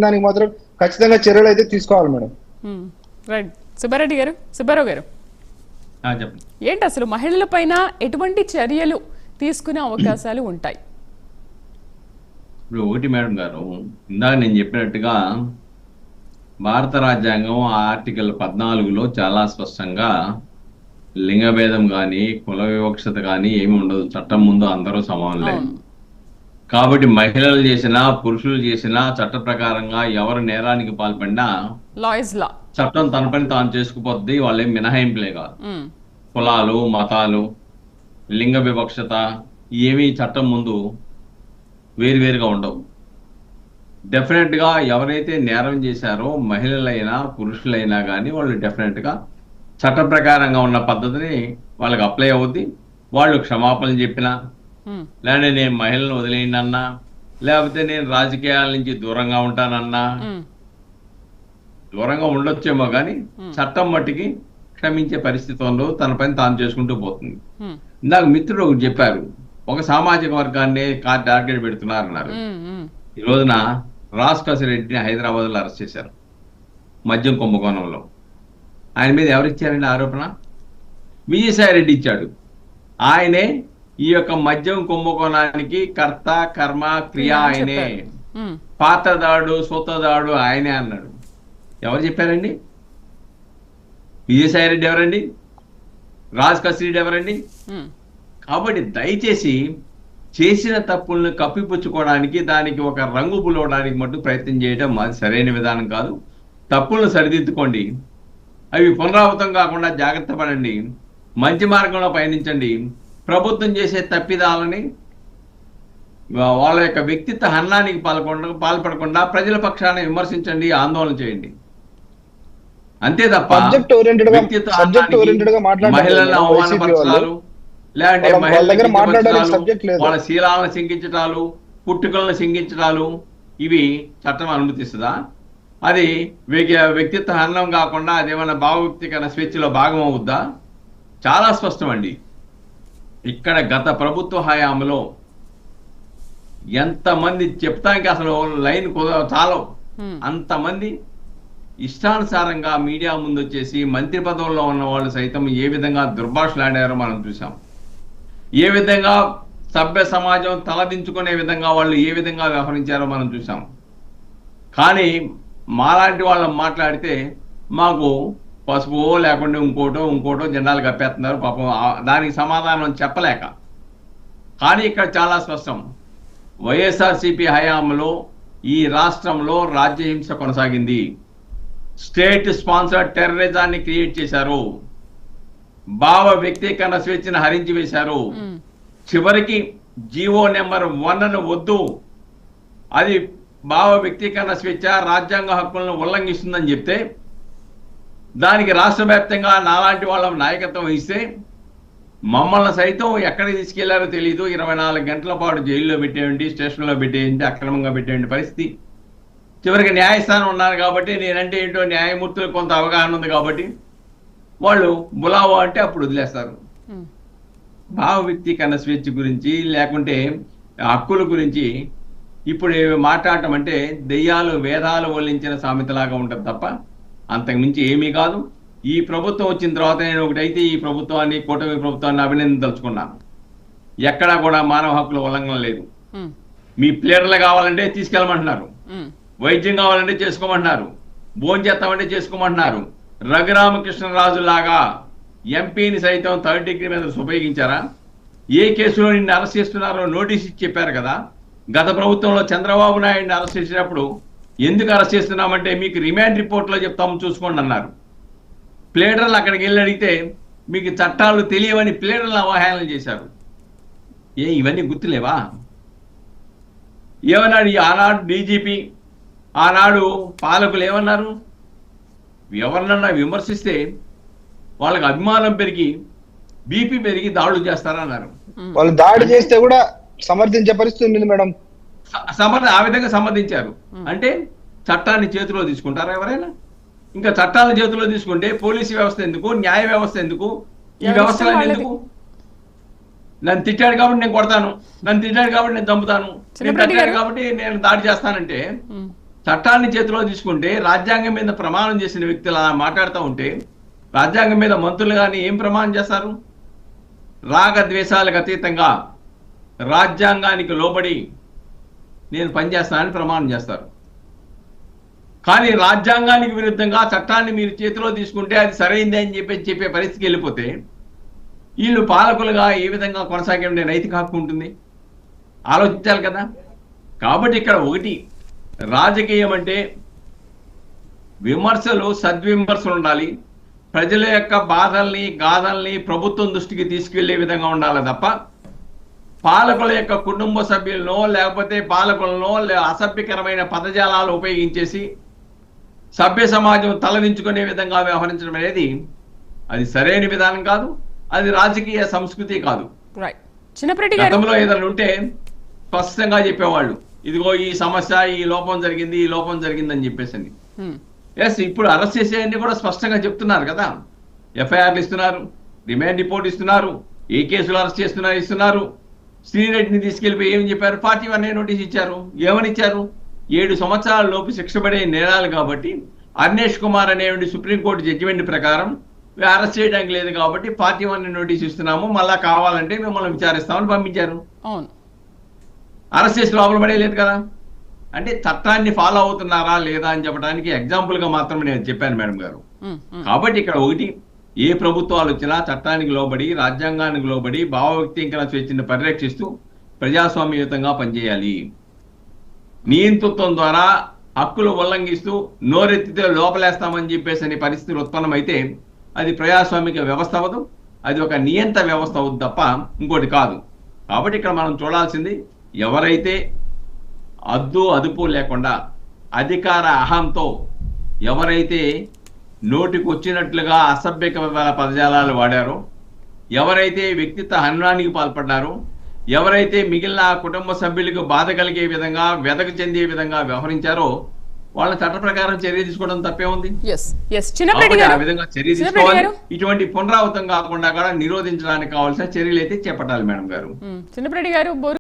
దానికి మాత్రం ఖచ్చితంగా చర్యలు అయితే తీసుకోవాలి మేడం. రైట్. సుబ్బారావు గారు ఏంటి అసలు మహిళల పైన ఎటువంటి చర్యలు తీసుకునే అవకాశాలు ఉంటాయి? ఇప్పుడు ఒకటి మేడం గారు, ఇందాక నేను చెప్పినట్టుగా భారత రాజ్యాంగం ఆర్టికల్ 14లో చాలా స్పష్టంగా లింగభేదం కానీ కుల వివక్షత కానీ ఏమి ఉండదు. చట్టం ముందు అందరూ సమానులే. కాబట్టి మహిళలు చేసినా పురుషులు చేసినా చట్ట ప్రకారంగా ఎవరు నేరానికి పాల్పడినా చట్టం తన పని తాను చేసుకుపోద్ది. వాళ్ళేం మినహాయింపులే కాదు. కులాలు, మతాలు, లింగ వివక్షత ఏమీ చట్టం ముందు వేరువేరుగా ఉండవు. డెఫినెట్గా ఎవరైతే నేరం చేశారో మహిళలైనా పురుషులైనా కానీ వాళ్ళు డెఫినెట్గా చట్ట ప్రకారంగా ఉన్న పద్ధతిని వాళ్ళకి అప్లై అవుద్ది. వాళ్ళు క్షమాపణలు చెప్పినా, లేదంటే నేను మహిళలను వదిలేయండి అన్నా, లేకపోతే నేను రాజకీయాల నుంచి దూరంగా ఉంటానన్నా, దూరంగా ఉండొచ్చేమో కానీ చట్టం మట్టికి క్షమించే పరిస్థితి ఉండదు. తన పని తాను చేసుకుంటూ పోతుంది. ఇందాక మిత్రుడు ఒకటి చెప్పారు, ఒక సామాజిక వర్గాన్ని టార్గెట్ పెడుతున్నారన్నారు. ఈ రోజున రాస్కసిరెడ్డిని హైదరాబాద్లో అరెస్ట్ చేశారు మద్యం కుంభకోణంలో. ఆయన మీద ఎవరు ఇచ్చారండి ఆరోపణ? విజయసాయి రెడ్డి ఇచ్చాడు. ఆయనే ఈ యొక్క మద్యం కుంభకోణానికి కర్త కర్మ క్రియ ఆయనే, పాత్రదాడు సూత్రదాడు ఆయనే అన్నాడు. ఎవరు చెప్పారండి? విజయసాయి రెడ్డి ఎవరండి? రాస్కసిరెడ్డి ఎవరండి? కాబట్టి దయచేసి చేసిన తప్పులను కప్పిపుచ్చుకోవడానికి, దానికి ఒక రంగు పులవడానికి మటు ప్రయత్నం చేయడం అది సరైన విధానం కాదు. తప్పులను సరిదిద్దుకోండి, అవి పునరావృతం కాకుండా జాగ్రత్త పడండి, మంచి మార్గంలో పయనించండి. ప్రభుత్వం చేసే తప్పిదాలని, వాళ్ళ యొక్క వ్యక్తిత్వ హననానికి పాల్పడకుండా ప్రజల పక్షాన విమర్శించండి, ఆందోళన చేయండి. అంతే తప్ప మహిళలను అవమానపరచాలు, లేదంటే వాళ్ళ శీలాలను శంకించటాలు, పుట్టుకలను శంకించటాలు ఇవి చట్టం అనుమతిస్తుందా? అది వ్యక్తిత్వ హననం కాకుండా అదేమన్నా భావవ్యక్తీకరణ స్వేచ్ఛలో భాగం అవుద్దా? చాలా స్పష్టం అండి. ఇక్కడ గత ప్రభుత్వ హయాంలో ఎంతమంది చెప్తానికి అసలు లైన్ చాలా, అంతమంది ఇష్టానుసారంగా మీడియా ముందు వచ్చేసి మంత్రి పదవుల్లో ఉన్న వాళ్ళు సైతం ఏ విధంగా దుర్భాషలాడారో మనం చూసాం. ఏ విధంగా సభ్య సమాజం తలదించుకునే విధంగా వాళ్ళు ఏ విధంగా వ్యవహరించారో మనం చూసాం. కానీ మాలాంటి వాళ్ళని మాట్లాడితే మాకు పసుపు లేకుంటే ఇంకోటో జెండాలు కప్పేస్తున్నారు పాపం, దానికి సమాధానం చెప్పలేక. కానీ ఇక్కడ చాలా స్పష్టం, వైఎస్ఆర్సీపీ హయాంలో ఈ రాష్ట్రంలో రాజ్యహింస కొనసాగింది. స్టేట్ స్పాన్సర్డ్ టెర్రరిజాన్ని క్రియేట్ చేశారు, భావ వ్యక్తీకరణ స్వేచ్ఛను హరించి వేశారు. చివరికి జీవో నెంబర్ 1 వద్దు, అది భావ వ్యక్తీకరణ స్వేచ్ఛ రాజ్యాంగ హక్కులను ఉల్లంఘిస్తుందని చెప్తే దానికి రాష్ట్ర వ్యాప్తంగా నాలాంటి వాళ్ళ నాయకత్వం వహిస్తే మమ్మల్ని సైతం ఎక్కడికి తీసుకెళ్లారో తెలియదు. 24 గంటల పాటు జైల్లో పెట్టేయండి, స్టేషన్లో పెట్టేయండి, అక్రమంగా పెట్టేయండి పరిస్థితి. చివరికి న్యాయస్థానం ఉన్నారు కాబట్టి, నేనంటే ఏంటో న్యాయమూర్తులకు కొంత అవగాహన ఉంది కాబట్టి వాళ్ళు బులావో అంటే అప్పుడు వదిలేస్తారు. భావ వ్యక్తీకరణ స్వేచ్ఛ గురించి లేకుంటే హక్కుల గురించి ఇప్పుడు మాట్లాడటం అంటే దెయ్యాలు వేదాలు వల్లించిన సామెతలాగా ఉంటుంది తప్ప అంతకుమించి ఏమీ కాదు. ఈ ప్రభుత్వం వచ్చిన తర్వాత నేను ఒకటైతే ఈ ప్రభుత్వాన్ని, కూటమి ప్రభుత్వాన్ని అభినందించదలుచుకున్నాను. ఎక్కడా కూడా మానవ హక్కుల ఉల్లంఘన లేదు. మీ ప్లేయర్లు కావాలంటే తీసుకెళ్ళమంటున్నారు, వైద్యం కావాలంటే చేసుకోమంటున్నారు, భోజనం చేస్తామంటే చేసుకోమంటున్నారు. రఘురామకృష్ణరాజు లాగా ఎంపీని సైతం 3rd డిగ్రీ మీద ఉపయోగించారా? ఏ కేసులో నిన్ను అరెస్ట్ చేస్తున్నారో నోటీస్ ఇచ్చి చెప్పారు కదా. గత ప్రభుత్వంలో చంద్రబాబు నాయుడిని అరెస్ట్ చేసినప్పుడు ఎందుకు అరెస్ట్ చేస్తున్నామంటే మీకు రిమాండ్ రిపోర్ట్లో చెప్తాము చూసుకోండి అన్నారు. ప్లేడర్లు అక్కడికి వెళ్ళి అడిగితే మీకు చట్టాలు తెలియవని ప్లేడర్లు అవహేళన చేశారు. ఇవన్నీ గుర్తులేవా? ఏమన్నాడు ఆనాడు డీజీపీ, ఆనాడు పాలకులు ఏమన్నారు? ఎవరినన్నా విమర్శిస్తే వాళ్ళకి అభిమానం పెరిగి బీపీ పెరిగి దాడులు చేస్తారన్నారు. వాళ్ళు దాడి చేస్తే కూడా సమర్థించే పరిస్థితి ఉంది మేడం. ఆ విధంగా సమర్థించారు అంటే చట్టాన్ని చేతిలో తీసుకుంటారా ఎవరైనా? ఇంకా చట్టాలను చేతిలో తీసుకుంటే పోలీసు వ్యవస్థ ఎందుకు, న్యాయ వ్యవస్థ ఎందుకు, ఈ వ్యవస్థలన్నీ ఎందుకు? నన్ను తిట్టాడు కాబట్టి నేను కొడతాను, నన్ను తిట్టాడు కాబట్టి నేను చంపుతాను, నేను తిట్టాడు కాబట్టి నేను దాడి చేస్తానంటే చట్టాన్ని చేతిలో తీసుకుంటే రాజ్యాంగం మీద ప్రమాణం చేసిన వ్యక్తులు అలా మాట్లాడుతూ ఉంటే రాజ్యాంగం మీద మంత్రులు కానీ ఏం ప్రమాణం చేస్తారు? రాగద్వేషాలకు అతీతంగా రాజ్యాంగానికి లోబడి నేను పనిచేస్తానని ప్రమాణం చేస్తారు. కానీ రాజ్యాంగానికి విరుద్ధంగా చట్టాన్ని మీరు చేతిలో తీసుకుంటే అది సరైందే అని చెప్పే పరిస్థితికి వెళ్ళిపోతే వీళ్ళు పాలకులుగా ఏ విధంగా కొనసాగే నైతిక హక్కు ఉంటుంది? ఆలోచించాలి కదా. కాబట్టి ఇక్కడ ఒకటి, రాజకీయం అంటే విమర్శలు సద్విమర్శలు ఉండాలి. ప్రజల యొక్క బాధల్ని గాథల్ని ప్రభుత్వం దృష్టికి తీసుకెళ్లే విధంగా ఉండాలి తప్ప పాలకుల యొక్క కుటుంబ సభ్యులనో లేకపోతే పాలకులనో అసభ్యకరమైన పదజాలాలు ఉపయోగించేసి సభ్య సమాజం తలదించుకునే విధంగా వ్యవహరించడం అనేది అది సరైన విధానం కాదు, అది రాజకీయ సంస్కృతి కాదు. గతంలో ఏదైనా ఉంటే స్పష్టంగా చెప్పేవాళ్ళు, ఇదిగో ఈ సమస్య, ఈ లోపం జరిగిందని చెప్పేసి. ఎస్, ఇప్పుడు అరెస్ట్ చేసేవన్నీ కూడా స్పష్టంగా చెప్తున్నారు కదా. ఎఫ్ఐఆర్లు ఇస్తున్నారు, రిమాండ్ రిపోర్ట్ ఇస్తున్నారు, ఏ కేసులు అరెస్ట్ ఇస్తున్నారు. శ్రీరెడ్డిని తీసుకెళ్లిపోయి ఏమని చెప్పారు? 41A నోటీస్ ఇచ్చారు. ఏమని ఇచ్చారు? 7 సంవత్సరాల లోపు శిక్ష పడే నేరాలు కాబట్టి అర్నేష్ కుమార్ అనేవి సుప్రీంకోర్టు జడ్జిమెంట్ ప్రకారం అరెస్ట్ చేయడానికి లేదు కాబట్టి 41A నోటీస్ ఇస్తున్నాము, మళ్ళా కావాలంటే మిమ్మల్ని విచారిస్తామని పంపించారు. అరెస్ట్ చేసి లోపల పడేయలేదు కదా. అంటే చట్టాన్ని ఫాలో అవుతున్నారా లేదా అని చెప్పడానికి ఎగ్జాంపుల్ గా మాత్రమే నేను చెప్పాను మేడం గారు. కాబట్టి ఇక్కడ ఒకటి, ఏ ప్రభుత్వాలు వచ్చినా చట్టానికి లోబడి రాజ్యాంగానికి లోబడి భావ వ్యక్తీకరణ స్వేచ్ఛను పరిరక్షిస్తూ ప్రజాస్వామ్యయుతంగా పనిచేయాలి. నియంతృత్వం ద్వారా హక్కులు ఉల్లంఘిస్తూ నోరెత్తితే లోపలేస్తామని చెప్పేసి పరిస్థితులు ఉత్పన్నమైతే అది ప్రజాస్వామిక వ్యవస్థ అవ్వదు, అది ఒక నియంత్ర వ్యవస్థ అవుద్ది తప్ప ఇంకోటి కాదు. కాబట్టి ఇక్కడ మనం చూడాల్సింది, ఎవరైతే అదుపు లేకుండా అధికార అహంతో ఎవరైతే నోటికి వచ్చినట్లుగా అసభ్యక పదజాలాలు వాడారో, ఎవరైతే వ్యక్తిత్వ హననానికి పాల్పడ్డారో, ఎవరైతే మిగిలిన కుటుంబ సభ్యులకు బాధ కలిగే విధంగా వెదకు చెందే విధంగా వ్యవహరించారో వాళ్ళ చట్ట ప్రకారం చర్య తీసుకోవడం తప్పే ఉంది. ఆ విధంగా చర్య తీసుకోవాలి. ఇటువంటి పునరావృతం కాకుండా కూడా నిరోధించడానికి కావాల్సిన చర్యలు అయితే చేపట్టాలి మేడం గారు. చిన్నప్రెడ్డి గారు